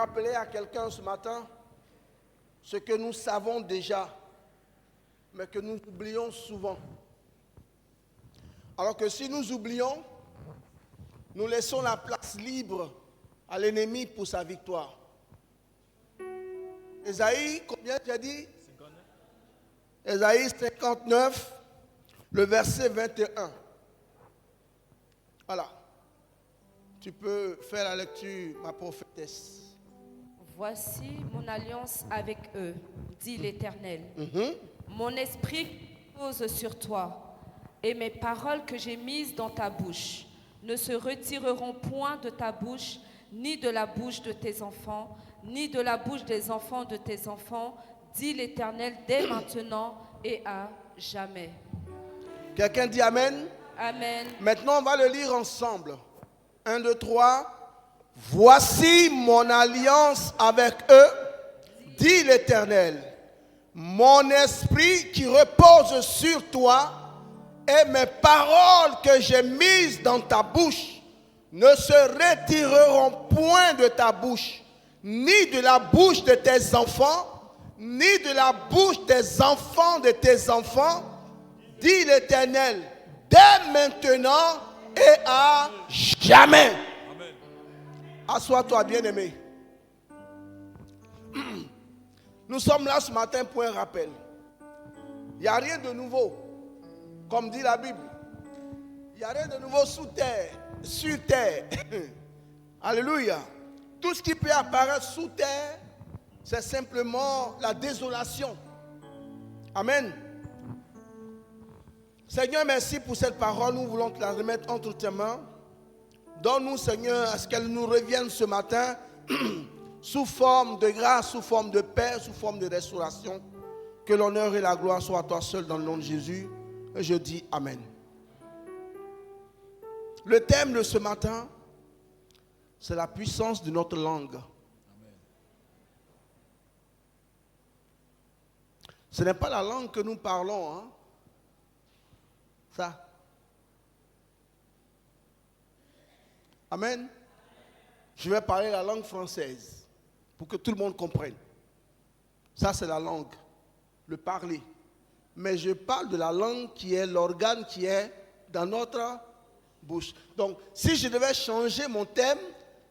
rappeler à quelqu'un ce matin ce que nous savons déjà, mais que nous oublions souvent. Alors que si nous oublions, nous laissons la place libre à l'ennemi pour sa victoire. Ésaïe, combien tu as dit? 59. Ésaïe 59, le verset 21. Voilà. Tu peux faire la lecture, ma prophétesse. Voici mon alliance avec eux, dit l'Éternel. Mon esprit pose sur toi, et mes paroles que j'ai mises dans ta bouche ne se retireront point de ta bouche, ni de la bouche de tes enfants, ni de la bouche des enfants de tes enfants, dit l'Éternel, dès maintenant et à jamais. Quelqu'un dit Amen? Amen. Maintenant, on va le lire ensemble. 1, 2, 3. Voici mon alliance avec eux, dit l'Éternel. Mon esprit qui repose sur toi et mes paroles que j'ai mises dans ta bouche ne se retireront point de ta bouche, ni de la bouche de tes enfants, ni de la bouche des enfants de tes enfants, dit l'Éternel, dès maintenant et à jamais. Amen. Assois-toi, bien-aimé. Nous sommes là ce matin pour un rappel. Il n'y a rien de nouveau, comme dit la Bible. Il n'y a rien de nouveau sous terre, sur terre. Alléluia. Tout ce qui peut apparaître sous terre, c'est simplement la désolation. Amen. Seigneur, merci pour cette parole. Nous voulons te la remettre entre tes mains. Donne-nous, Seigneur, à ce qu'elle nous revienne ce matin sous forme de grâce, sous forme de paix, sous forme de restauration. Que l'honneur et la gloire soient à toi seul dans le nom de Jésus. Et je dis Amen. Le thème de ce matin, c'est la puissance de notre langue. Amen. Ce n'est pas la langue que nous parlons, hein? Ça. Amen. Je vais parler la langue française pour que tout le monde comprenne. Ça, c'est la langue, le parler. Mais je parle de la langue qui est l'organe qui est dans notre bouche. Donc, si je devais changer mon thème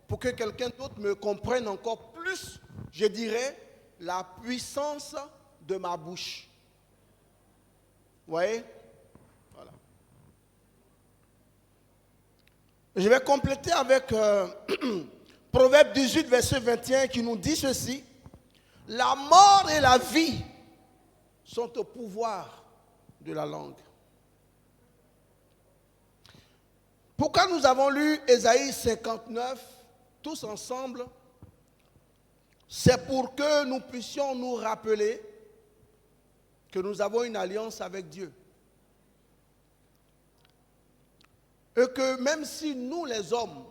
pour que quelqu'un d'autre me comprenne encore plus, je dirais la puissance de ma bouche. Vous voyez? Voilà. Je vais compléter avec Proverbe 18, verset 21 qui nous dit ceci. La mort et la vie sont au pouvoir de la langue. Pourquoi nous avons lu Ésaïe 59 tous ensemble? C'est pour que nous puissions nous rappeler que nous avons une alliance avec Dieu. Et que même si nous les hommes,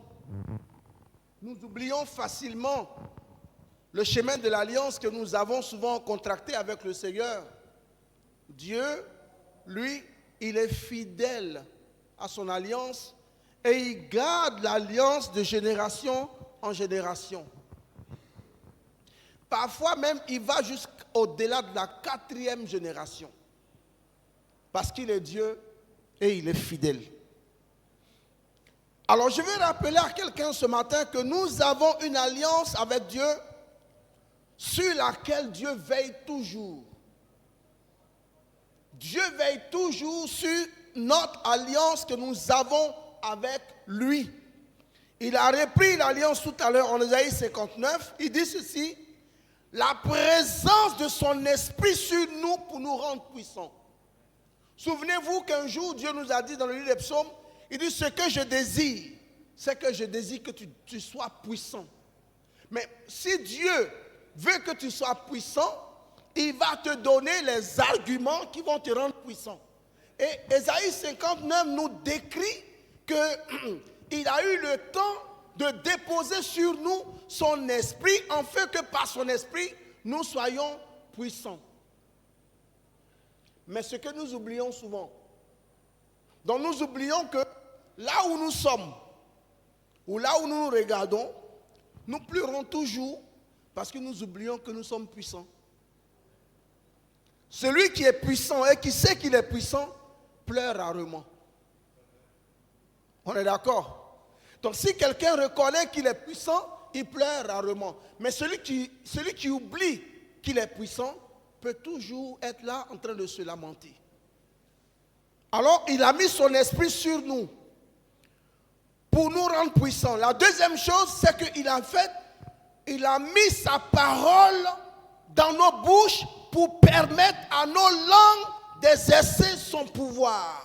nous oublions facilement le chemin de l'alliance que nous avons souvent contracté avec le Seigneur, Dieu, lui, il est fidèle à son alliance et il garde l'alliance de génération en génération. Parfois même, il va jusqu'au-delà de la 4e génération. Parce qu'il est Dieu et il est fidèle. Alors je vais rappeler à quelqu'un ce matin que nous avons une alliance avec Dieu sur laquelle Dieu veille toujours. Dieu veille toujours sur notre alliance que nous avons avec lui. Il a repris l'alliance tout à l'heure en Ésaïe 59. Il dit ceci, la présence de son esprit sur nous pour nous rendre puissants. Souvenez-vous qu'un jour Dieu nous a dit dans le livre des psaumes, il dit ce que je désire, c'est que je désire que tu sois puissant. Mais si Dieu veut que tu sois puissant, il va te donner les arguments qui vont te rendre puissant. Et Ésaïe 59 nous décrit qu'il a eu le temps de déposer sur nous son esprit, en fait que par son esprit, nous soyons puissants. Mais ce que nous oublions souvent, donc nous oublions que là où nous sommes, ou là où nous nous regardons, nous pleurons toujours Parce que nous oublions que nous sommes puissants. Celui qui est puissant et qui sait qu'il est puissant pleure rarement. On est d'accord? Donc si quelqu'un reconnaît qu'il est puissant, il pleure rarement. Mais celui qui oublie qu'il est puissant peut toujours être là en train de se lamenter. Alors il a mis son esprit sur nous pour nous rendre puissants. La deuxième chose, c'est qu'il a mis sa parole dans nos bouches pour permettre à nos langues d'exercer son pouvoir.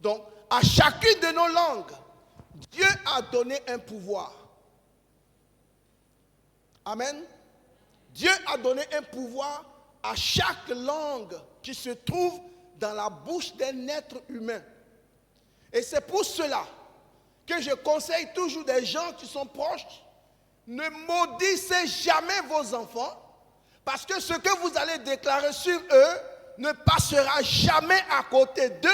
Donc, à chacune de nos langues, Dieu a donné un pouvoir. Amen. Dieu a donné un pouvoir à chaque langue qui se trouve dans la bouche d'un être humain. Et c'est pour cela que je conseille toujours des gens qui sont proches, ne maudissez jamais vos enfants, parce que ce que vous allez déclarer sur eux ne passera jamais à côté d'eux,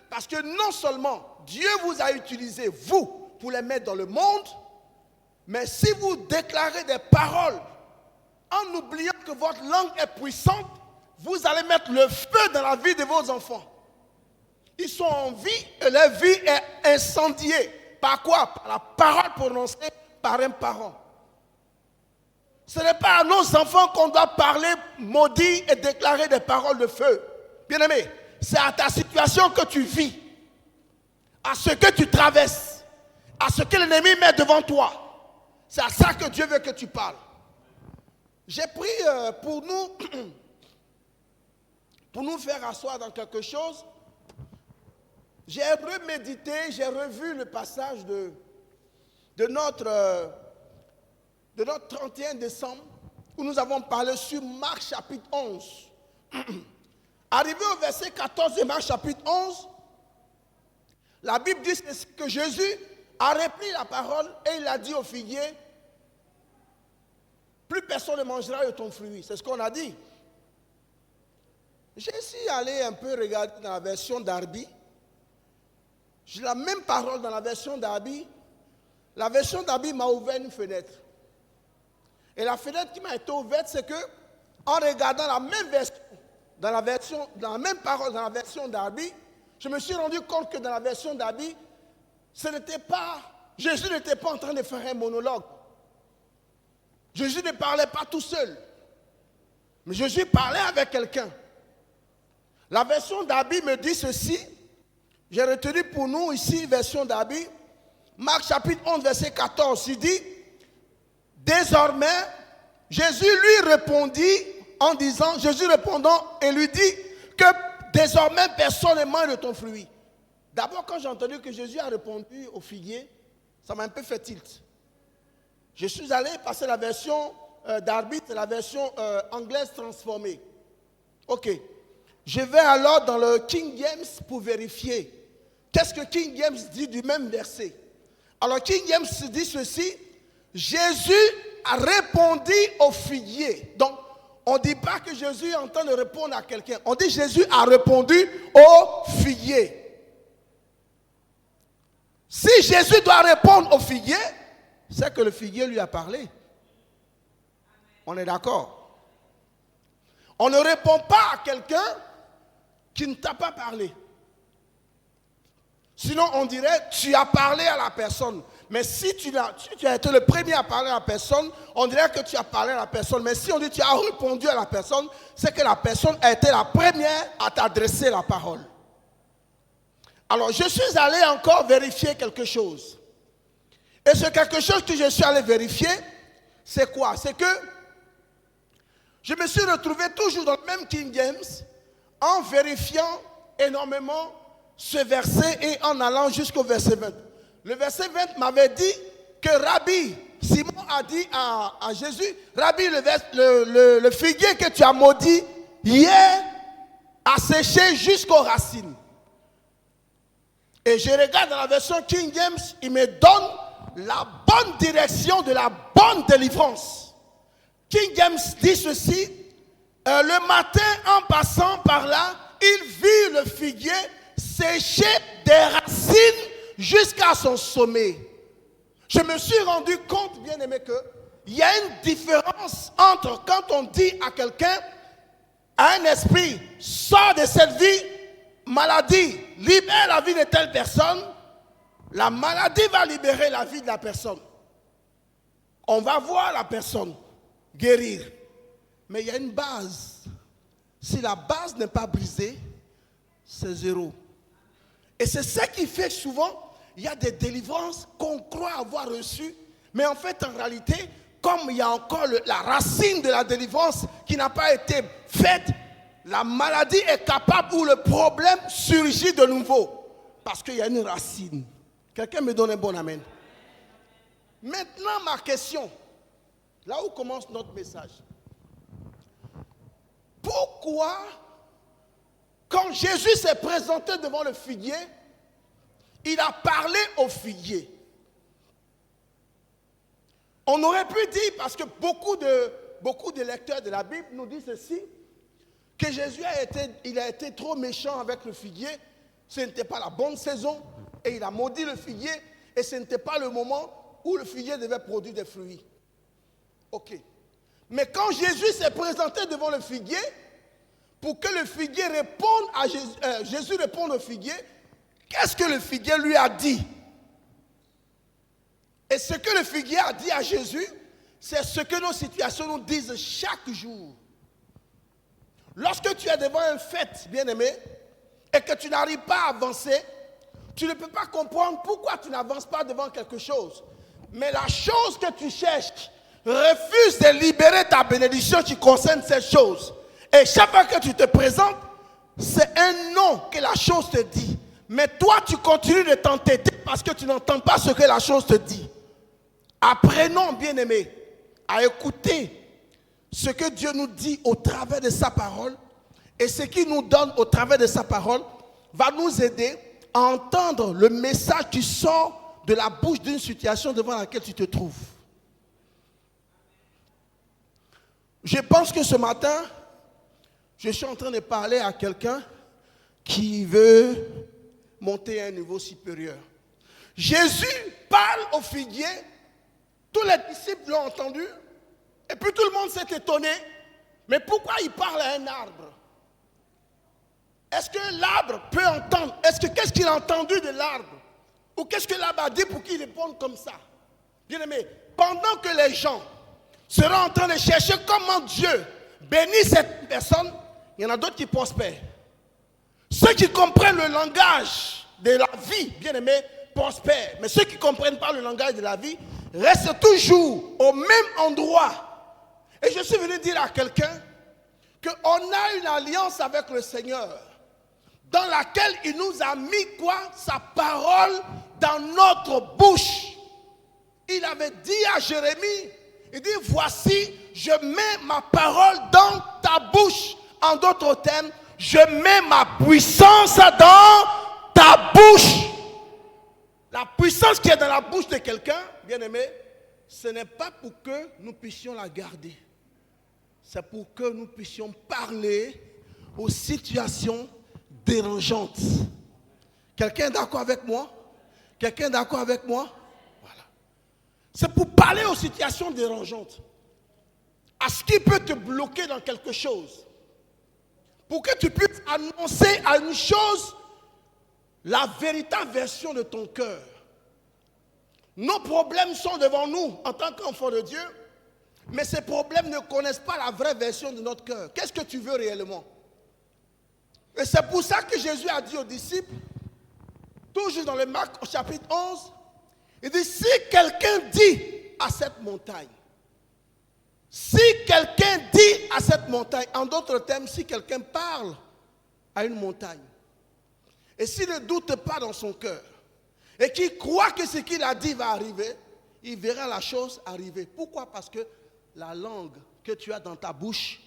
parce que non seulement Dieu vous a utilisé, vous, pour les mettre dans le monde, mais si vous déclarez des paroles en oubliant que votre langue est puissante, vous allez mettre le feu dans la vie de vos enfants. Ils sont en vie et leur vie est incendiée. Par quoi? Par la parole prononcée par un parent. Ce n'est pas à nos enfants qu'on doit parler, maudire et déclarer des paroles de feu. Bien-aimé, c'est à ta situation que tu vis, à ce que tu traverses, à ce que l'ennemi met devant toi. C'est à ça que Dieu veut que tu parles. J'ai pris pour nous faire asseoir dans quelque chose. J'ai remédité, j'ai revu le passage de notre 31 décembre, où nous avons parlé sur Marc chapitre 11. Arrivé au verset 14 de Marc chapitre 11, la Bible dit que Jésus a repris la parole et il a dit au figuier, plus personne ne mangera de ton fruit. C'est ce qu'on a dit. J'ai essayé d'aller un peu regarder dans la version d'Arby. J'ai la même parole dans la version d'Arby. La version d'Arby m'a ouvert une fenêtre. Et la fenêtre qui m'a été ouverte, c'est que, en regardant la même version, dans la même parole dans la version d'Arby, je me suis rendu compte que dans la version d'Arby, Jésus n'était pas en train de faire un monologue. Jésus ne parlait pas tout seul. Mais Jésus parlait avec quelqu'un. La version d'Arby me dit ceci. J'ai retenu pour nous ici, version d'Arby. Marc chapitre 11, verset 14, il dit, désormais, Jésus lui répondit en disant, Jésus répondant et lui dit que désormais personne ne mange de ton fruit. D'abord, quand j'ai entendu que Jésus a répondu au figuier, ça m'a un peu fait tilt. Je suis allé passer la version d'arbitre, la version anglaise transformée. Ok. Je vais alors dans le King James pour vérifier. Qu'est-ce que King James dit du même verset? Alors King James dit ceci. Jésus a répondu au figuier. Donc, on ne dit pas que Jésus est en train de répondre à quelqu'un. On dit Jésus a répondu au figuier. Si Jésus doit répondre au figuier, c'est que le figuier lui a parlé. On est d'accord? On ne répond pas à quelqu'un qui ne t'a pas parlé. Sinon, on dirait, tu as parlé à la personne. Mais si tu as été le premier à parler à la personne, on dirait que tu as parlé à la personne. Mais si on dit que tu as répondu à la personne, c'est que la personne a été la première à t'adresser la parole. Alors, je suis allé encore vérifier quelque chose. Et ce quelque chose que je suis allé vérifier, c'est quoi? C'est que je me suis retrouvé toujours dans le même King James en vérifiant énormément ce verset et en allant jusqu'au verset 20. Le verset 20 m'avait dit que Rabbi, Simon a dit à Jésus, Rabbi, le figuier que tu as maudit hier a séché jusqu'aux racines. Et je regarde dans la version King James, il me donne la bonne direction de la bonne délivrance. King James dit ceci, le matin en passant par là, il vit le figuier sécher des racines jusqu'à son sommet. Je me suis rendu compte, bien aimé, que il y a une différence entre quand on dit à quelqu'un, à un esprit, sors de cette vie, maladie, libère la vie de telle personne, la maladie va libérer la vie de la personne. On va voir la personne guérir. Mais il y a une base. Si la base n'est pas brisée, c'est zéro. Et c'est ça qui fait souvent, il y a des délivrances qu'on croit avoir reçues, mais en fait, en réalité, comme il y a encore la racine de la délivrance qui n'a pas été faite, la maladie est capable ou le problème surgit de nouveau. Parce qu'il y a une racine. Quelqu'un me donne un bon amen. Maintenant, ma question, là où commence notre message. Pourquoi, quand Jésus s'est présenté devant le figuier, il a parlé au figuier? On aurait pu dire, parce que beaucoup de lecteurs de la Bible nous disent ceci, que Jésus a été trop méchant avec le figuier, ce n'était pas la bonne saison, et il a maudit le figuier, et ce n'était pas le moment où le figuier devait produire des fruits. Ok. Mais quand Jésus s'est présenté devant le figuier, pour que le figuier réponde à Jésus réponde au figuier, qu'est-ce que le figuier lui a dit? Et ce que le figuier a dit à Jésus, c'est ce que nos situations nous disent chaque jour. Lorsque tu es devant un fait, bien-aimé, et que tu n'arrives pas à avancer, tu ne peux pas comprendre pourquoi tu n'avances pas devant quelque chose. Mais la chose que tu cherches refuse de libérer ta bénédiction qui concerne cette chose. Et chaque fois que tu te présentes, c'est un non que la chose te dit. Mais toi, tu continues de t'entêter parce que tu n'entends pas ce que la chose te dit. Apprenons, bien-aimés, à écouter ce que Dieu nous dit au travers de sa parole, et ce qu'il nous donne au travers de sa parole va nous aider à entendre le message qui sort de la bouche d'une situation devant laquelle tu te trouves. Je pense que ce matin, je suis en train de parler à quelqu'un qui veut monter à un niveau supérieur. Jésus parle au figuier, tous les disciples l'ont entendu, et puis tout le monde s'est étonné. Mais pourquoi il parle à un arbre? Est-ce que l'arbre peut entendre? Qu'est-ce qu'il a entendu de l'arbre? Ou qu'est-ce que l'arbre a dit pour qu'il réponde comme ça? Bien aimé, pendant que les gens seront en train de chercher comment Dieu bénit cette personne, il y en a d'autres qui prospèrent. Ceux qui comprennent le langage de la vie, bien aimé, prospèrent. Mais ceux qui ne comprennent pas le langage de la vie restent toujours au même endroit. Et je suis venu dire à quelqu'un qu'on a une alliance avec le Seigneur dans laquelle il nous a mis quoi? Sa parole dans notre bouche. Il avait dit à Jérémie, il dit, voici, je mets ma parole dans ta bouche. En d'autres termes, je mets ma puissance dans ta bouche. La puissance qui est dans la bouche de quelqu'un, bien aimé, ce n'est pas pour que nous puissions la garder. C'est pour que nous puissions parler aux situations dérangeantes. Quelqu'un est d'accord avec moi? Quelqu'un est d'accord avec moi? Voilà. C'est pour parler aux situations dérangeantes. À ce qui peut te bloquer dans quelque chose. Pour que tu puisses annoncer à une chose la véritable version de ton cœur. Nos problèmes sont devant nous en tant qu'enfants de Dieu. Mais ces problèmes ne connaissent pas la vraie version de notre cœur. Qu'est-ce que tu veux réellement? Et c'est pour ça que Jésus a dit aux disciples, toujours dans le Marc au chapitre 11, il dit, si quelqu'un dit à cette montagne, en d'autres termes, si quelqu'un parle à une montagne, et s'il ne doute pas dans son cœur, et qu'il croit que ce qu'il a dit va arriver, il verra la chose arriver. Pourquoi? Parce que la langue que tu as dans ta bouche,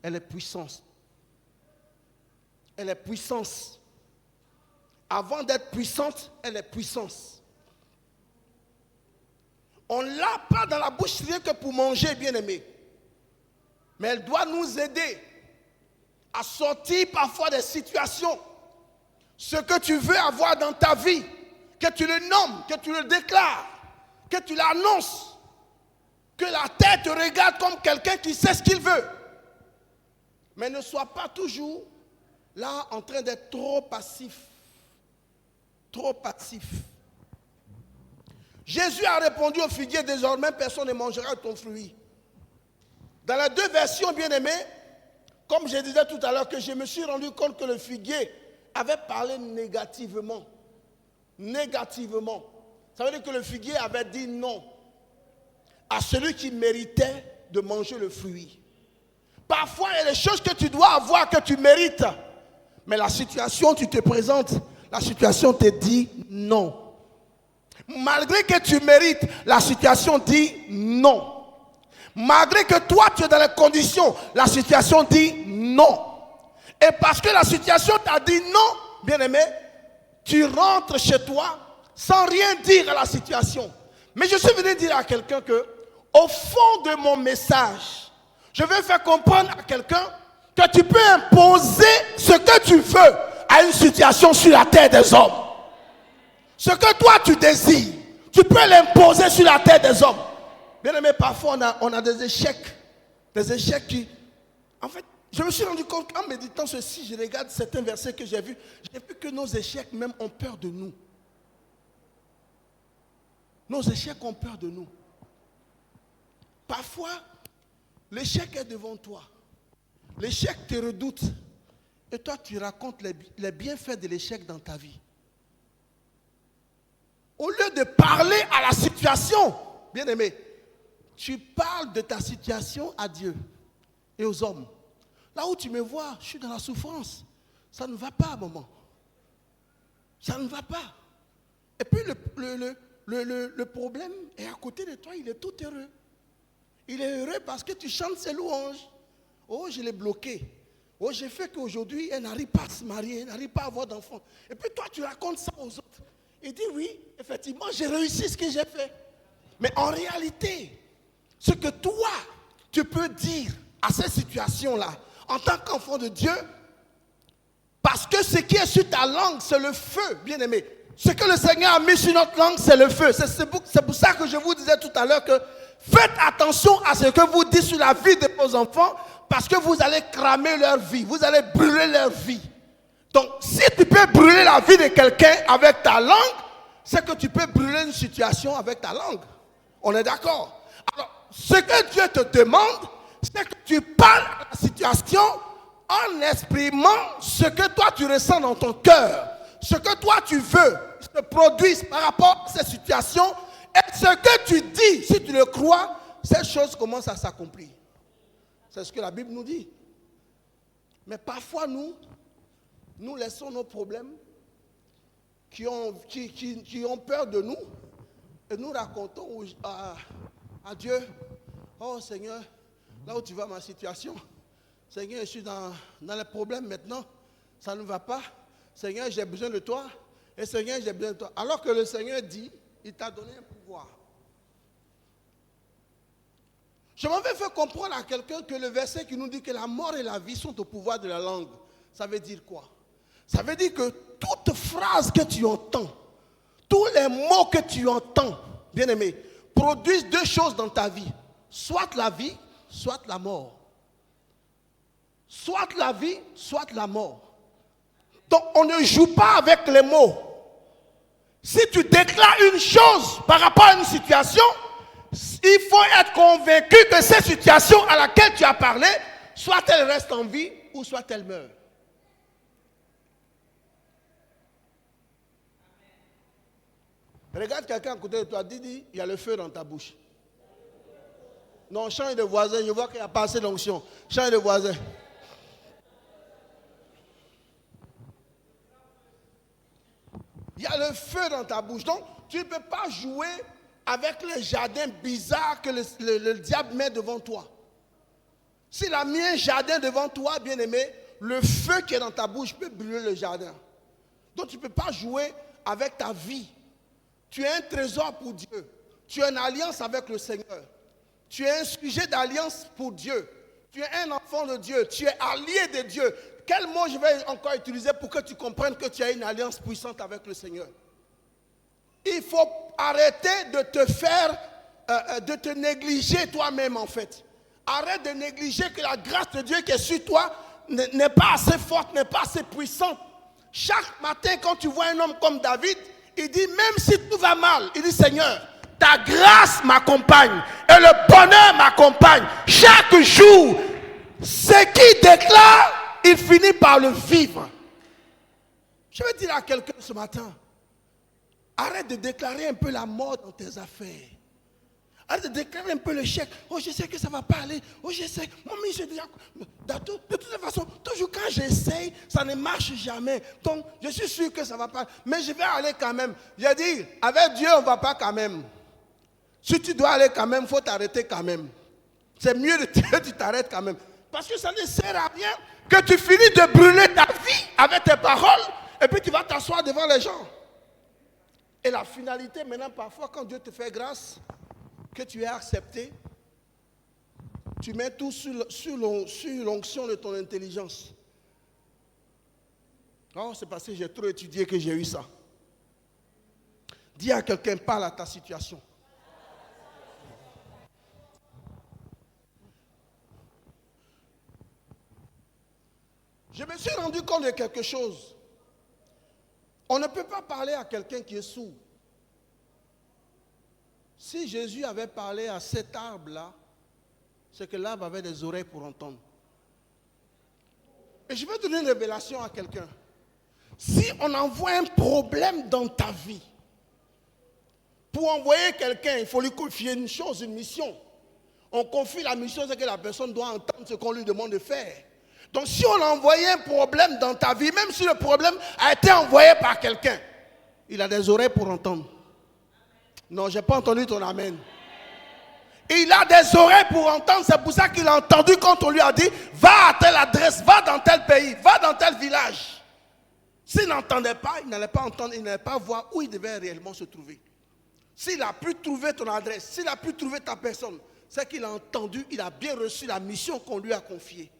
elle est puissance. Elle est puissance. Avant d'être puissante, elle est puissance. On ne l'a pas dans la bouche rien que pour manger, bien aimé. Mais elle doit nous aider à sortir parfois des situations. Ce que tu veux avoir dans ta vie, que tu le nommes, que tu le déclares, que tu l'annonces. Que la terre te regarde comme quelqu'un qui sait ce qu'il veut. Mais ne sois pas toujours là en train d'être trop passif. Trop passif. Jésus a répondu au figuier, désormais personne ne mangera de ton fruit. Dans les deux versions bien-aimées, comme je disais tout à l'heure, que je me suis rendu compte que le figuier avait parlé négativement. Négativement. Ça veut dire que le figuier avait dit non à celui qui méritait de manger le fruit. Parfois, il y a des choses que tu dois avoir, que tu mérites. Mais la situation, tu te présentes, la situation te dit non. Malgré que tu mérites, la situation dit non. Malgré que toi, tu es dans les conditions, la situation dit non. Et parce que la situation t'a dit non, bien-aimé, tu rentres chez toi sans rien dire à la situation. Mais je suis venu dire à quelqu'un que, au fond de mon message, je veux faire comprendre à quelqu'un que tu peux imposer ce que tu veux à une situation sur la terre des hommes. Ce que toi tu désires, tu peux l'imposer sur la terre des hommes. Bien aimé, parfois on a des échecs qui... En fait, je me suis rendu compte qu'en méditant ceci, je regarde certains versets que j'ai vus que nos échecs même ont peur de nous. Nos échecs ont peur de nous. Parfois, l'échec est devant toi. L'échec te redoute. Et toi, tu racontes les bienfaits de l'échec dans ta vie. Au lieu de parler à la situation, bien aimé, tu parles de ta situation à Dieu et aux hommes. Là où tu me vois, je suis dans la souffrance. Ça ne va pas, maman. Ça ne va pas. Et puis le problème est à côté de toi, il est tout heureux. Il est heureux parce que tu chantes ses louanges. Oh, je l'ai bloqué. Oh, j'ai fait qu'aujourd'hui, elle n'arrive pas à se marier, elle n'arrive pas à avoir d'enfants. Et puis toi, tu racontes ça aux autres. Il dit oui, effectivement, j'ai réussi ce que j'ai fait. Mais en réalité, ce que toi, tu peux dire à cette situation-là, en tant qu'enfant de Dieu, parce que ce qui est sur ta langue, c'est le feu, bien-aimé. Ce que le Seigneur a mis sur notre langue, c'est le feu. C'est pour ça que je vous disais tout à l'heure que faites attention à ce que vous dites sur la vie de vos enfants, parce que vous allez cramer leur vie, vous allez brûler leur vie. Donc, si tu peux brûler la vie de quelqu'un avec ta langue, c'est que tu peux brûler une situation avec ta langue. On est d'accord? Alors, ce que Dieu te demande, c'est que tu parles à la situation en exprimant ce que toi tu ressens dans ton cœur. Ce que toi tu veux se produise par rapport à cette situation. Et ce que tu dis, si tu le crois, cette chose commence à s'accomplir. C'est ce que la Bible nous dit. Mais parfois, nous laissons nos problèmes qui ont peur de nous et nous racontons à Dieu, oh Seigneur, là où tu vois ma situation, Seigneur, je suis dans les problèmes maintenant, ça ne va pas. Seigneur, j'ai besoin de toi. Et Seigneur, j'ai besoin de toi. Alors que le Seigneur dit, il t'a donné un pouvoir. Je m'en vais faire comprendre à quelqu'un que le verset qui nous dit que la mort et la vie sont au pouvoir de la langue. Ça veut dire quoi? Ça veut dire que toute phrase que tu entends, tous les mots que tu entends, bien aimé, produisent deux choses dans ta vie. Soit la vie, soit la mort. Soit la vie, soit la mort. Donc on ne joue pas avec les mots. Si tu déclares une chose par rapport à une situation, il faut être convaincu que cette situation à laquelle tu as parlé, soit elle reste en vie ou soit elle meurt. Regarde quelqu'un à côté de toi, dis, il y a le feu dans ta bouche. Non, change de voisin, je vois qu'il n'y a pas assez d'onction. Change de voisin. Il y a le feu dans ta bouche. Donc, tu ne peux pas jouer avec les jardins bizarres que le diable met devant toi. S'il a mis un jardin devant toi, bien-aimé, le feu qui est dans ta bouche peut brûler le jardin. Donc, tu ne peux pas jouer avec ta vie. Tu es un trésor pour Dieu. Tu es une alliance avec le Seigneur. Tu es un sujet d'alliance pour Dieu. Tu es un enfant de Dieu. Tu es allié de Dieu. Quel mot je vais encore utiliser pour que tu comprennes que tu as une alliance puissante avec le Seigneur? Il faut arrêter de te faire de te négliger toi-même en fait. Arrête de négliger que la grâce de Dieu qui est sur toi n'est pas assez forte, n'est pas assez puissante. Chaque matin quand tu vois un homme comme David, il dit même si tout va mal, il dit Seigneur, ta grâce m'accompagne et le bonheur m'accompagne. Chaque jour, ce qu'il déclare, il finit par le vivre. Je vais dire à quelqu'un ce matin, arrête de déclarer un peu la mort dans tes affaires. Arrête de déclarer un peu le chèque. Oh, je sais que ça ne va pas aller. Oh, je sais. Mamie, j'ai déjà... De toute façon, toujours quand j'essaye, ça ne marche jamais. Donc, je suis sûr que ça ne va pas. Mais je vais aller quand même. J'ai dit, avec Dieu, on ne va pas quand même. Si tu dois aller quand même, il faut t'arrêter quand même. C'est mieux que tu t'arrêtes quand même. Parce que ça ne sert à rien que tu finis de brûler ta vie avec tes paroles et puis tu vas t'asseoir devant les gens. Et la finalité, maintenant, parfois, quand Dieu te fait grâce, que tu es accepté, tu mets tout sur l'onction de ton intelligence. Oh, c'est parce que j'ai trop étudié que j'ai eu ça. Dis à quelqu'un, parle à ta situation. Je me suis rendu compte de quelque chose. On ne peut pas parler à quelqu'un qui est sourd. Si Jésus avait parlé à cet arbre-là, c'est que l'arbre avait des oreilles pour entendre. Et je vais donner une révélation à quelqu'un. Si on envoie un problème dans ta vie, pour envoyer quelqu'un, il faut lui confier une chose, une mission. On confie la mission, c'est que la personne doit entendre ce qu'on lui demande de faire. Donc si on a envoyé un problème dans ta vie, même si le problème a été envoyé par quelqu'un, il a des oreilles pour entendre. Non, je n'ai pas entendu ton amen. Il a des oreilles pour entendre, c'est pour ça qu'il a entendu quand on lui a dit, va à telle adresse, va dans tel pays, va dans tel village. S'il n'entendait pas, il n'allait pas entendre, il n'allait pas voir où il devait réellement se trouver. S'il a pu trouver ton adresse, s'il a pu trouver ta personne, c'est qu'il a entendu, il a bien reçu la mission qu'on lui a confiée.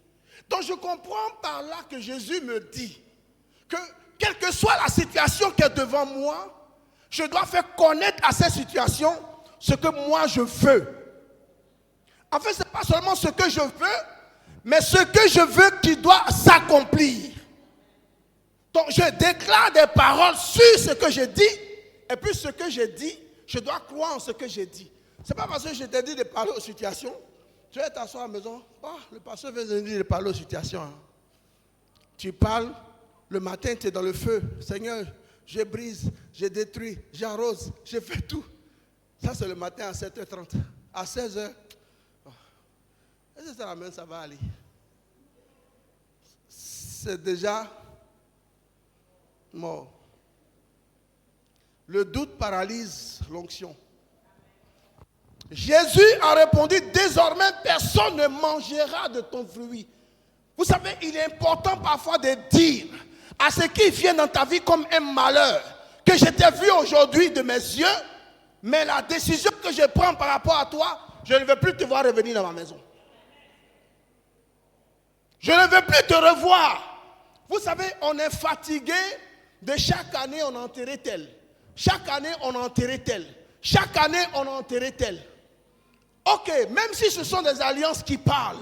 Donc je comprends par là que Jésus me dit que quelle que soit la situation qui est devant moi, je dois faire connaître à cette situation ce que moi je veux. En fait, ce n'est pas seulement ce que je veux, mais ce que je veux qui doit s'accomplir. Donc je déclare des paroles sur ce que je dis, et puis ce que je dis, je dois croire en ce que j'ai dit. Ce n'est pas parce que je t'ai dit de parler aux situations. Tu vas t'asseoir à la maison, oh, le pasteur vient de dire de parler aux situations. Hein. Tu parles, le matin tu es dans le feu. Seigneur, je brise, je détruis, j'arrose, je fais tout. Ça c'est le matin à 7h30. À 16h, oh, est-ce que c'est la main, ça va aller? C'est déjà mort. Le doute paralyse l'onction. Jésus a répondu, désormais personne ne mangera de ton fruit. Vous savez, il est important parfois de dire à ce qui vient dans ta vie comme un malheur, que je t'ai vu aujourd'hui de mes yeux, mais la décision que je prends par rapport à toi, je ne veux plus te voir revenir dans ma maison. Je ne veux plus te revoir. Vous savez, on est fatigué de chaque année on a enterré tel. Chaque année on a enterré tel. Chaque année on a enterré tel. Ok, même si ce sont des alliances qui parlent.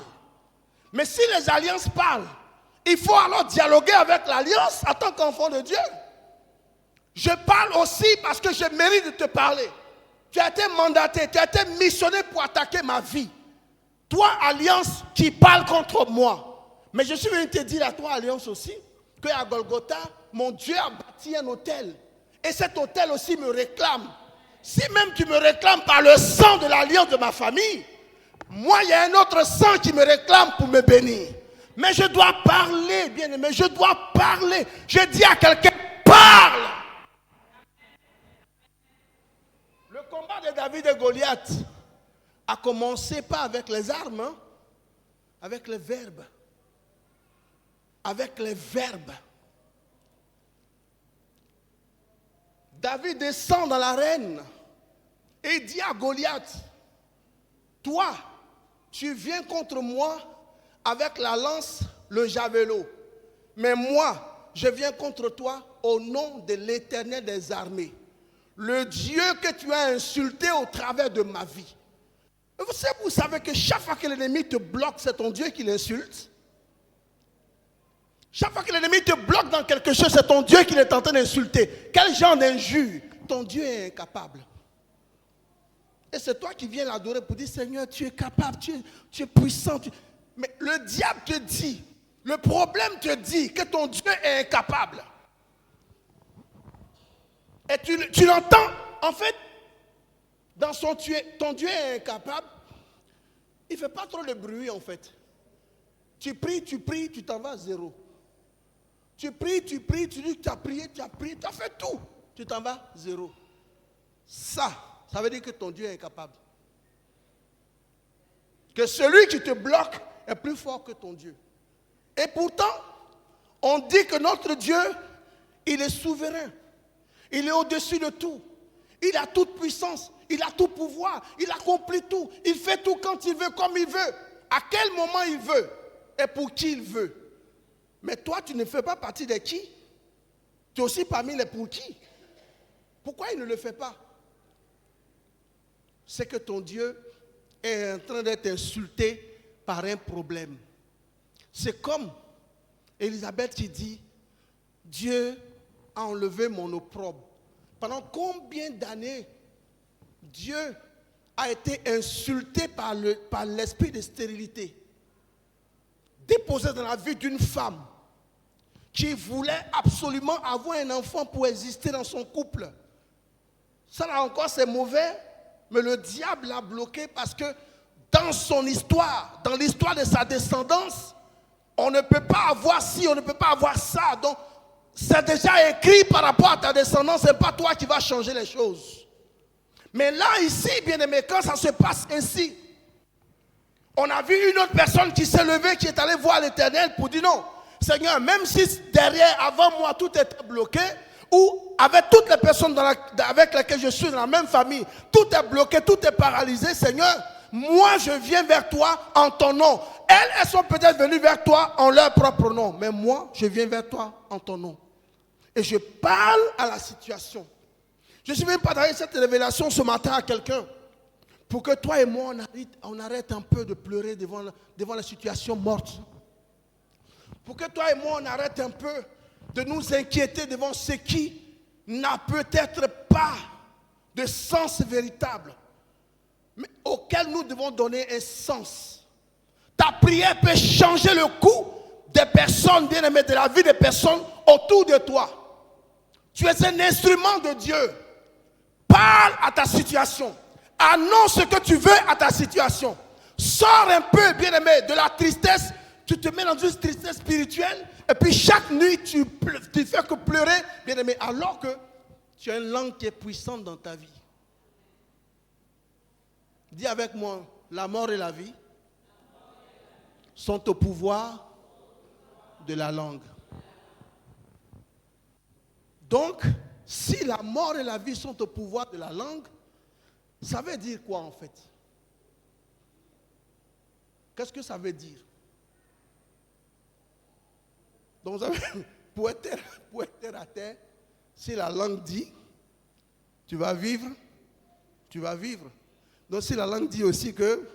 Mais si les alliances parlent, il faut alors dialoguer avec l'alliance en tant qu'enfant de Dieu. Je parle aussi parce que je mérite de te parler. Tu as été mandaté, tu as été missionné pour attaquer ma vie. Toi, alliance qui parle contre moi. Mais je suis venu te dire à toi, alliance aussi, qu'à Golgotha, mon Dieu a bâti un autel. Et cet autel aussi me réclame. Si même tu me réclames par le sang de l'alliance de ma famille, moi, il y a un autre sang qui me réclame pour me bénir. Mais je dois parler, bien aimé, je dois parler. Je dis à quelqu'un, parle. Le combat de David et Goliath a commencé pas avec les armes, hein, avec les verbes. Avec les verbes. David descend dans l'arène et dit à Goliath, toi, tu viens contre moi avec la lance, le javelot. Mais moi, je viens contre toi au nom de l'Éternel des armées, le Dieu que tu as insulté au travers de ma vie. Vous savez que chaque fois que l'ennemi te bloque, c'est ton Dieu qui l'insulte. Chaque fois que l'ennemi te bloque dans quelque chose, c'est ton Dieu qui est en train d'insulter. Quel genre d'injure? Ton Dieu est incapable. Et c'est toi qui viens l'adorer pour dire, Seigneur, tu es capable, tu es puissant. Mais le diable te dit, le problème te dit que ton Dieu est incapable. Et tu l'entends, en fait, dans ton Dieu est incapable. Il ne fait pas trop de bruit, en fait. Tu pries, tu t'en vas à zéro. Tu pries, tu dis que tu as prié, tu as fait tout. Tu t'en vas zéro. Ça veut dire que ton Dieu est incapable. Que celui qui te bloque est plus fort que ton Dieu. Et pourtant, on dit que notre Dieu, il est souverain. Il est au-dessus de tout. Il a toute puissance. Il a tout pouvoir. Il accomplit tout. Il fait tout quand il veut, comme il veut. À quel moment il veut. Et pour qui il veut. Mais toi, tu ne fais pas partie de qui? Tu es aussi parmi les pour qui? Pourquoi il ne le fait pas? C'est que ton Dieu est en train d'être insulté par un problème. C'est comme Élisabeth qui dit, Dieu a enlevé mon opprobre. Pendant combien d'années Dieu a été insulté par l'esprit de stérilité, déposé dans la vie d'une femme qui voulait absolument avoir un enfant pour exister dans son couple. Ça là encore c'est mauvais, mais le diable l'a bloqué parce que dans son histoire, dans l'histoire de sa descendance, on ne peut pas avoir ci, on ne peut pas avoir ça. Donc c'est déjà écrit par rapport à ta descendance, ce n'est pas toi qui vas changer les choses. Mais là, ici, bien aimé, quand ça se passe ainsi, on a vu une autre personne qui s'est levée, qui est allée voir l'Éternel pour dire non, Seigneur, même si derrière, avant moi, tout était bloqué, ou avec toutes les personnes avec lesquelles je suis dans la même famille, tout est bloqué, tout est paralysé, Seigneur, moi je viens vers toi en ton nom. Elles sont peut-être venues vers toi en leur propre nom, mais moi je viens vers toi en ton nom. Et je parle à la situation. Je suis venu partager cette révélation ce matin à quelqu'un pour que toi et moi on arrête un peu de pleurer devant la situation morte. Pour que toi et moi on arrête un peu de nous inquiéter devant ce qui n'a peut-être pas de sens véritable, mais auquel nous devons donner un sens. Ta prière peut changer le cours des personnes, bien aimées, de la vie des personnes autour de toi. Tu es un instrument de Dieu. Parle à ta situation. Annonce ce que tu veux à ta situation. Sors un peu, bien aimé, de la tristesse. Tu te mets dans une tristesse spirituelle. Et puis chaque nuit, tu fais que pleurer, bien aimé, alors que tu as une langue qui est puissante dans ta vie. Dis avec moi, la mort et la vie sont au pouvoir de la langue. Donc, si la mort et la vie sont au pouvoir de la langue, ça veut dire quoi en fait? Qu'est-ce que ça veut dire? Donc, pour être terre à terre, si la langue dit, tu vas vivre, tu vas vivre. Donc, si la langue dit aussi que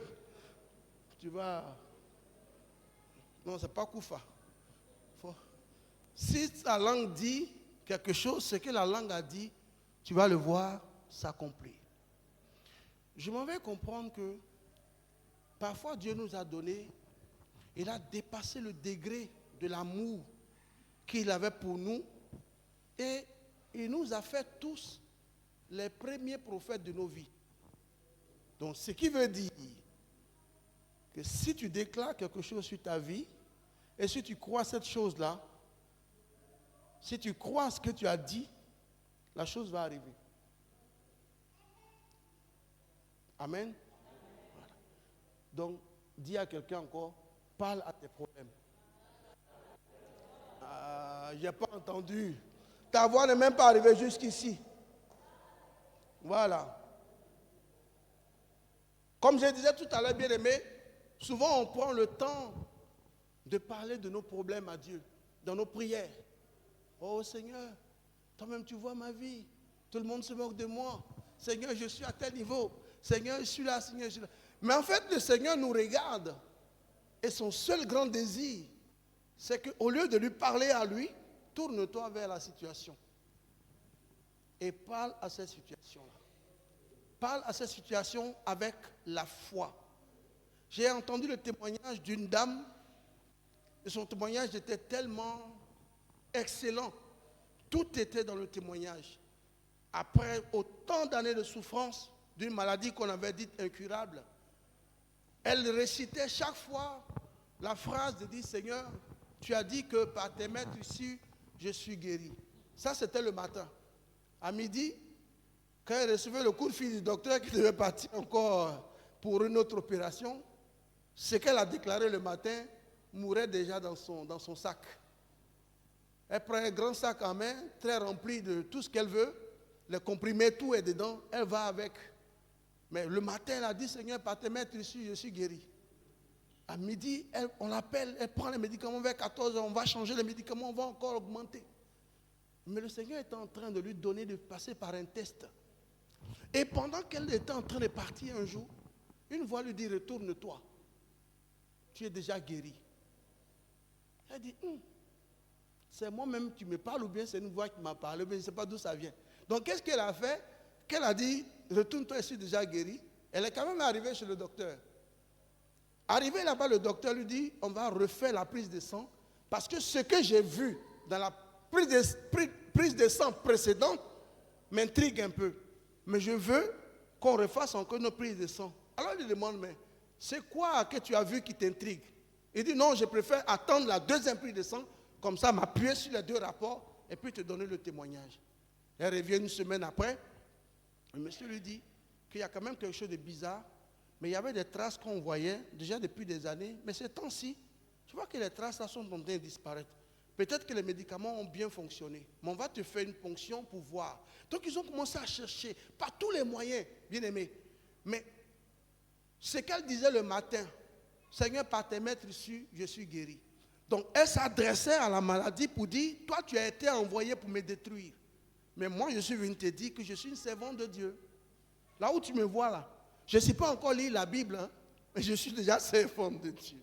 tu vas... Non, ce n'est pas Koufa. Si la langue dit quelque chose, ce que la langue a dit, tu vas le voir s'accomplir. Je m'en vais comprendre que parfois Dieu nous a donné, il a dépassé le degré de l'amour qu'il avait pour nous et il nous a fait tous les premiers prophètes de nos vies. Donc ce qui veut dire que si tu déclares quelque chose sur ta vie et si tu crois cette chose-là, si tu crois ce que tu as dit, la chose va arriver. Amen. Voilà. Donc, dis à quelqu'un encore, parle à tes problèmes. Je n'ai pas entendu. Ta voix n'est même pas arrivée jusqu'ici. Voilà. Comme je disais tout à l'heure, bien aimé, souvent on prend le temps de parler de nos problèmes à Dieu, dans nos prières. Oh Seigneur, toi-même tu vois ma vie. Tout le monde se moque de moi. Seigneur, je suis à tel niveau. Seigneur, je suis là, Seigneur, je suis là. Mais en fait, le Seigneur nous regarde. Et son seul grand désir, c'est qu'au lieu de lui parler à lui, tourne-toi vers la situation. Et parle à cette situation-là. Parle à cette situation avec la foi. J'ai entendu le témoignage d'une dame. Et son témoignage était tellement excellent. Tout était dans le témoignage. Après autant d'années de souffrance, d'une maladie qu'on avait dite incurable, elle récitait chaque fois la phrase de dire, Seigneur, tu as dit que par tes mains ici, je suis guéri. Ça, c'était le matin. À midi, quand elle recevait le coup de fil du docteur qui devait partir encore pour une autre opération, ce qu'elle a déclaré le matin mourait déjà dans son sac. Elle prend un grand sac en main, très rempli de tout ce qu'elle veut, les comprimés, tout est dedans, elle va avec. Mais le matin, elle a dit, Seigneur, par tes mains ici, je suis guéri. À midi, on l'appelle, elle prend les médicaments vers 14h, on va changer les médicaments, on va encore augmenter. Mais le Seigneur est en train de lui donner de passer par un test. Et pendant qu'elle était en train de partir un jour, une voix lui dit, retourne-toi. Tu es déjà guéri. Elle dit, c'est moi-même qui me parle ou bien c'est une voix qui m'a parlé, mais je ne sais pas d'où ça vient. Donc qu'est-ce qu'elle a fait? Qu'elle a dit, retourne-toi, je suis déjà guéri. Elle est quand même arrivée chez le docteur. Arrivée là-bas, le docteur lui dit, on va refaire la prise de sang, parce que ce que j'ai vu dans la prise de sang précédente m'intrigue un peu. Mais je veux qu'on refasse encore une prise de sang. Alors il lui demande, mais c'est quoi que tu as vu qui t'intrigue? Il dit, non, je préfère attendre la deuxième prise de sang, comme ça m'appuyer sur les deux rapports et puis te donner le témoignage. Elle revient une semaine après. Le monsieur lui dit qu'il y a quand même quelque chose de bizarre, mais il y avait des traces qu'on voyait déjà depuis des années, mais ces temps-ci, tu vois que les traces là sont en train de disparaître. Peut-être que les médicaments ont bien fonctionné, mais on va te faire une ponction pour voir. Donc ils ont commencé à chercher par tous les moyens, bien aimés. Mais ce qu'elle disait le matin, Seigneur, par tes maîtres ici, je suis guéri. Donc elle s'adressait à la maladie pour dire, toi tu as été envoyé pour me détruire. Mais moi je suis venu te dire que je suis une servante de Dieu. Là où tu me vois là, je ne sais pas encore lire la Bible, mais je suis déjà servante de Dieu.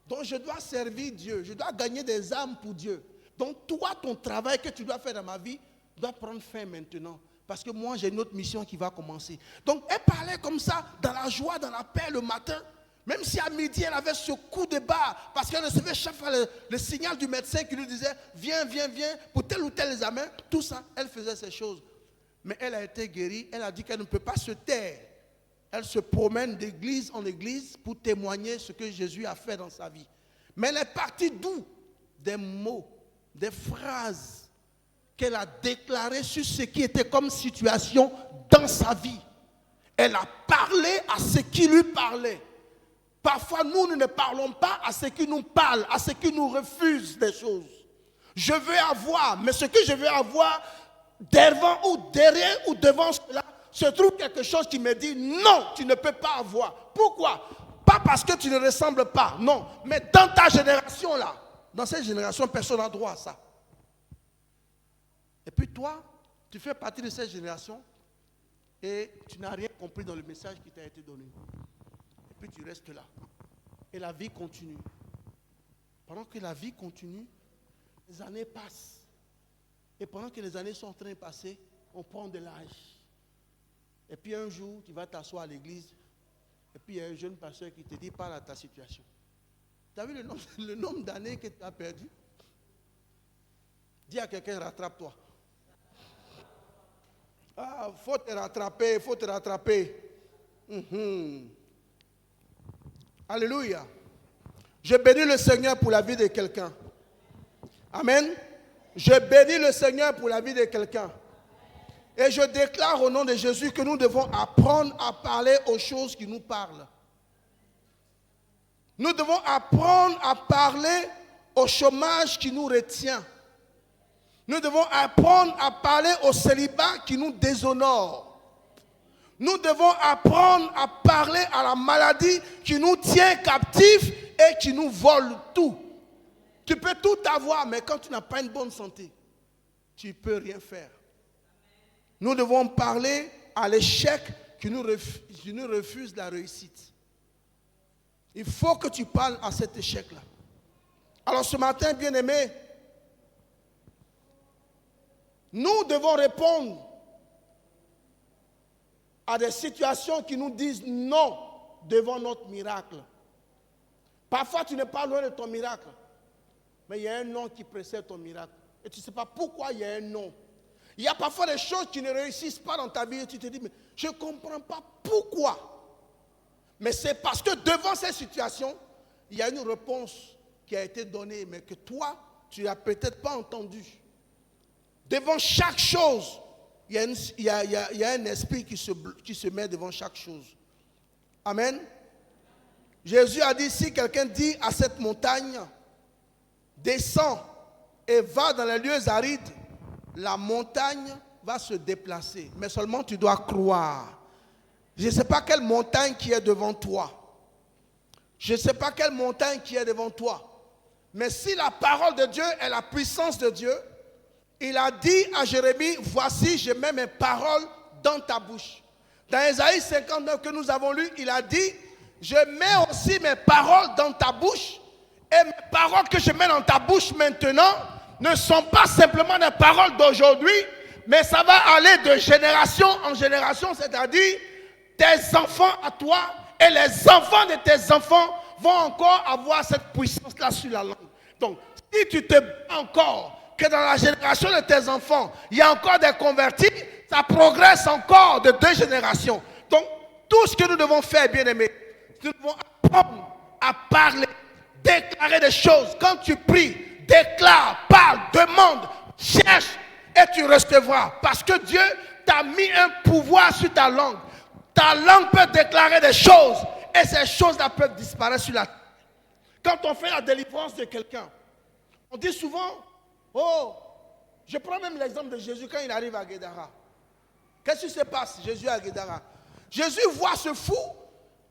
Donc je dois servir Dieu, je dois gagner des âmes pour Dieu. Donc toi, ton travail que tu dois faire dans ma vie doit prendre fin maintenant. Parce que moi, j'ai une autre mission qui va commencer. Donc elle parlait comme ça, dans la joie, dans la paix le matin. Même si à midi, elle avait ce coup de barre, parce qu'elle recevait chaque fois le signal du médecin qui lui disait, viens, viens, viens, pour tel ou tel examen. Tout ça, elle faisait ces choses. Mais elle a été guérie, elle a dit qu'elle ne peut pas se taire. Elle se promène d'église en église pour témoigner ce que Jésus a fait dans sa vie. Mais elle est partie d'où? Des mots, des phrases qu'elle a déclarées sur ce qui était comme situation dans sa vie. Elle a parlé à ce qui lui parlait. Parfois, nous ne parlons pas à ce qui nous parle, à ce qui nous refuse des choses. Je veux avoir, mais ce que je veux avoir, devant ou derrière ou devant cela, se trouve quelque chose qui me dit non, tu ne peux pas avoir. Pourquoi? Pas parce que tu ne ressembles pas, non. Mais dans ta génération là, dans cette génération, personne n'a droit à ça. Et puis toi, tu fais partie de cette génération et tu n'as rien compris dans le message qui t'a été donné. Et puis tu restes là. Et la vie continue. Pendant que la vie continue, les années passent. Et pendant que les années sont en train de passer, on prend de l'âge. Et puis un jour, tu vas t'asseoir à l'église. Et puis il y a un jeune pasteur qui te dit, parle à ta situation. Tu as vu le nombre d'années que tu as perdu? Dis à quelqu'un, rattrape-toi. Ah, faut te rattraper, faut te rattraper. Alléluia. Je bénis le Seigneur pour la vie de quelqu'un. Amen. Je bénis le Seigneur pour la vie de quelqu'un. Et je déclare au nom de Jésus que nous devons apprendre à parler aux choses qui nous parlent. Nous devons apprendre à parler au chômage qui nous retient. Nous devons apprendre à parler au célibat qui nous déshonore. Nous devons apprendre à parler à la maladie qui nous tient captifs et qui nous vole tout. Tu peux tout avoir, mais quand tu n'as pas une bonne santé, tu ne peux rien faire. Nous devons parler à l'échec qui nous refuse la réussite. Il faut que tu parles à cet échec-là. Alors ce matin, bien-aimés, nous devons répondre à des situations qui nous disent non devant notre miracle. Parfois, tu n'es pas loin de ton miracle, mais il y a un non qui précède ton miracle. Et tu ne sais pas pourquoi il y a un non. Il y a parfois des choses qui ne réussissent pas dans ta vie et tu te dis, mais je ne comprends pas pourquoi. Mais c'est parce que devant ces situations, il y a une réponse qui a été donnée, mais que toi, tu n'as peut-être pas entendue. Devant chaque chose, il y a un esprit qui se met devant chaque chose. Amen. Jésus a dit, si quelqu'un dit à cette montagne, descends et va dans les lieux arides, la montagne va se déplacer. Mais seulement tu dois croire. Je ne sais pas quelle montagne qui est devant toi. Je ne sais pas quelle montagne qui est devant toi. Mais si la parole de Dieu est la puissance de Dieu, il a dit à Jérémie, voici, je mets mes paroles dans ta bouche. Dans Ésaïe 59 que nous avons lu, il a dit, je mets aussi mes paroles dans ta bouche. Et mes paroles que je mets dans ta bouche maintenant ne sont pas simplement des paroles d'aujourd'hui, mais ça va aller de génération en génération, c'est-à-dire tes enfants à toi et les enfants de tes enfants vont encore avoir cette puissance-là sur la langue. Donc, si tu te bats encore que dans la génération de tes enfants, il y a encore des convertis, ça progresse encore de 2 générations. Donc, tout ce que nous devons faire, bien-aimés, nous devons apprendre à parler, déclarer des choses. Quand tu pries, déclare, parle, demande, cherche et tu recevras. Parce que Dieu t'a mis un pouvoir sur ta langue. Ta langue peut déclarer des choses et ces choses-là peuvent disparaître sur la terre. Quand on fait la délivrance de quelqu'un, on dit souvent, oh, je prends même l'exemple de Jésus quand il arrive à Guédara. Qu'est-ce qui se passe, Jésus à Guédara? Jésus voit ce fou,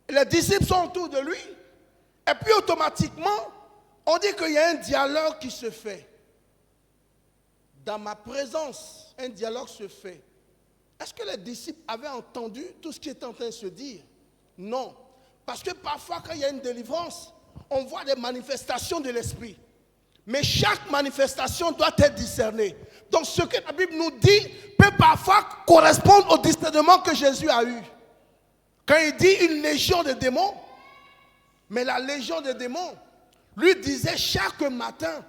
les disciples sont autour de lui, et puis automatiquement, on dit qu'il y a un dialogue qui se fait. Dans ma présence, un dialogue se fait. Est-ce que les disciples avaient entendu tout ce qui était en train de se dire? Non. Parce que parfois, quand il y a une délivrance, on voit des manifestations de l'esprit. Mais chaque manifestation doit être discernée. Donc ce que la Bible nous dit peut parfois correspondre au discernement que Jésus a eu. Quand il dit une légion de démons, mais la légion de démons lui disait chaque matin,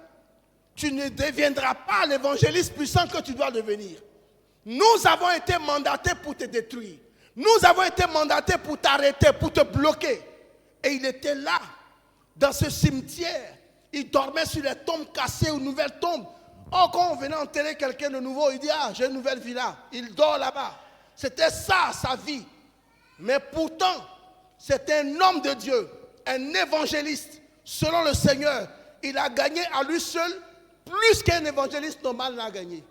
tu ne deviendras pas l'évangéliste puissant que tu dois devenir. Nous avons été mandatés pour te détruire. Nous avons été mandatés pour t'arrêter, pour te bloquer. Et il était là, dans ce cimetière. Il dormait sur les tombes cassées ou nouvelles tombes. Oh, quand on venait enterrer quelqu'un de nouveau, il dit, ah, j'ai une nouvelle villa. Il dort là-bas. C'était ça, sa vie. Mais pourtant, c'était un homme de Dieu, un évangéliste. Selon le Seigneur, il a gagné à lui seul plus qu'un évangéliste normal n'a gagné.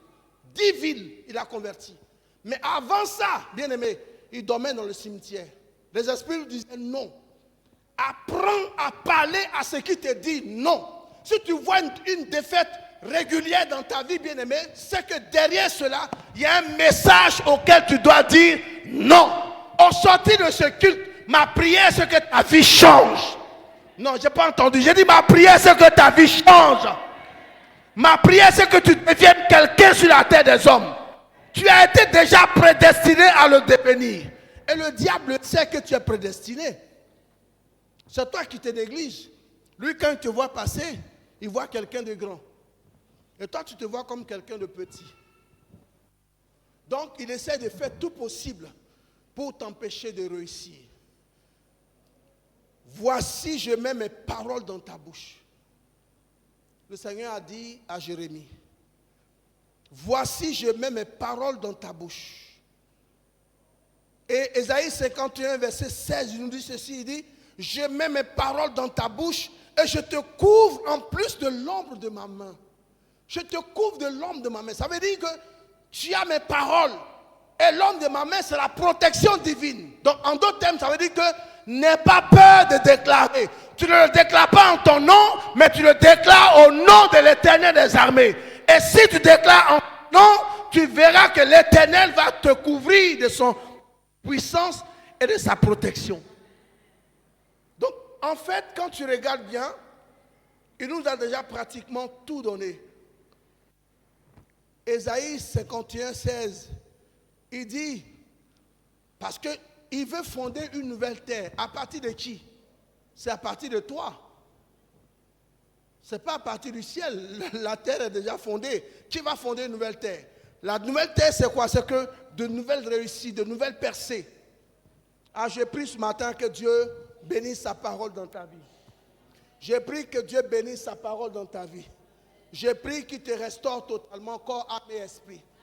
10 villes, il a converti. Mais avant ça, bien aimé, il dormait dans le cimetière. Les esprits lui disaient non. Apprends à parler à ce qui te dit non. Si tu vois une défaite régulière dans ta vie, bien aimé, c'est que derrière cela, il y a un message auquel tu dois dire non. Au sortir de ce culte, ma prière, c'est que ta vie change. Non, je n'ai pas entendu. J'ai dit ma prière, c'est que ta vie change. Ma prière, c'est que tu deviennes quelqu'un sur la terre des hommes. Tu as été déjà prédestiné à le devenir. Et le diable sait que tu es prédestiné. C'est toi qui te négliges. Lui, quand il te voit passer, il voit quelqu'un de grand. Et toi, tu te vois comme quelqu'un de petit. Donc, il essaie de faire tout possible pour t'empêcher de réussir. Voici, je mets mes paroles dans ta bouche. Le Seigneur a dit à Jérémie, voici, je mets mes paroles dans ta bouche. Et Ésaïe 51, verset 16, il nous dit ceci, il dit, je mets mes paroles dans ta bouche et je te couvre en plus de l'ombre de ma main. Je te couvre de l'ombre de ma main. Ça veut dire que tu as mes paroles. Et l'ombre de ma main, c'est la protection divine. Donc, en d'autres termes, ça veut dire que n'aie pas peur de déclarer. Tu ne le déclares pas en ton nom, mais tu le déclares au nom de l'Éternel des armées. Et si tu déclares en ton nom, tu verras que l'Éternel va te couvrir de son puissance et de sa protection. Donc, en fait, quand tu regardes bien, il nous a déjà pratiquement tout donné. Ésaïe 51, 16, il dit, parce qu'il veut fonder une nouvelle terre. À partir de qui? C'est à partir de toi. Ce n'est pas à partir du ciel. La terre est déjà fondée. Qui va fonder une nouvelle terre? La nouvelle terre, c'est quoi? C'est que de nouvelles réussites, de nouvelles percées. Ah, j'ai pris ce matin que Dieu bénisse sa parole dans ta vie. J'ai pris que Dieu bénisse sa parole dans ta vie. J'ai pris qu'il te restaure totalement corps, âme et esprit.